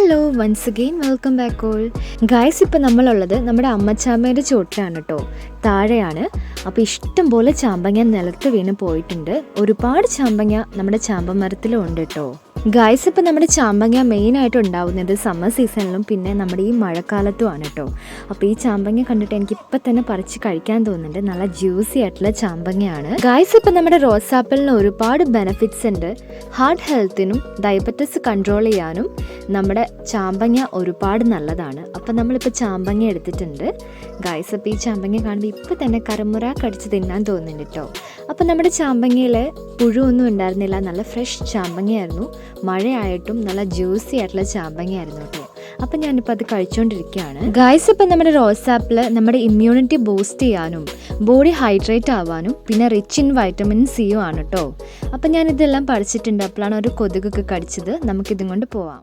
Hello once again welcome back all guys. ഇപ്പം നമ്മളുള്ളത് നമ്മുടെ അമ്മച്ചാമ്മയുടെ ചോട്ടിലാണ് കേട്ടോ, താഴെയാണ്. അപ്പോൾ ഇഷ്ടം പോലെ ചാമ്പങ്ങ നിലത്ത് വീണ് പോയിട്ടുണ്ട്. ഒരുപാട് ചാമ്പങ്ങ നമ്മുടെ ചാമ്പ മരത്തിലും ഉണ്ട് കേട്ടോ ഗൈസ്. ഇപ്പം നമ്മുടെ ചാമ്പങ്ങ മെയിനായിട്ട് ഉണ്ടാവുന്നത് സമ്മർ സീസണിലും പിന്നെ നമ്മുടെ ഈ മഴക്കാലത്തുമാണ് കേട്ടോ. അപ്പോൾ ഈ ചാമ്പങ്ങ കണ്ടിട്ട് എനിക്ക് ഇപ്പം തന്നെ പറിച്ച് കഴിക്കാൻ തോന്നുന്നുണ്ട്. നല്ല ജ്യൂസി ആയിട്ടുള്ള ചാമ്പങ്ങയാണ് ഗൈസ്. ഇപ്പം നമ്മുടെ റോസാപ്പിളിന് ഒരുപാട് ബെനിഫിറ്റ്സ് ഉണ്ട്. ഹാർട്ട് ഹെൽത്തിനും ഡയബറ്റിസ് കൺട്രോൾ ചെയ്യാനും നമ്മുടെ ചാമ്പങ്ങ ഒരുപാട് നല്ലതാണ്. അപ്പം നമ്മളിപ്പോൾ ചാമ്പങ്ങ എടുത്തിട്ടുണ്ട് ഗൈസ്. അപ്പോൾ ഈ ചാമ്പങ്ങ കാണുമ്പോൾ ഇപ്പം തന്നെ കരമുറ കടിച്ച് തിന്നാൻ തോന്നുന്നുണ്ട് കേട്ടോ. അപ്പം നമ്മുടെ ചാമ്പങ്ങയിൽ പുഴുവൊന്നും ഉണ്ടായിരുന്നില്ല, നല്ല ഫ്രഷ് ചാമ്പങ്ങയായിരുന്നു. മഴയായിട്ടും നല്ല ജ്യൂസി ആയിട്ടുള്ള ചാമ്പങ്ങയായിരുന്നു കേട്ടോ. അപ്പം ഞാനിപ്പോൾ അത് കഴിച്ചുകൊണ്ടിരിക്കുകയാണ് ഗൈസ്. ഇപ്പം നമ്മുടെ റോസാപ്പിൾ നമ്മുടെ ഇമ്മ്യൂണിറ്റി ബൂസ്റ്റ് ചെയ്യാനും ബോഡി ഹൈഡ്രേറ്റ് ആവാനും പിന്നെ റിച്ച് ഇൻ വൈറ്റമിൻ സിയും ആണ് കേട്ടോ. അപ്പം ഞാനിതെല്ലാം പഠിച്ചിട്ടുണ്ട്. അപ്പോഴാണ് ഒരു കൊതുകൊക്കെ കടിച്ചത്. നമുക്കിതും കൊണ്ട് പോവാം.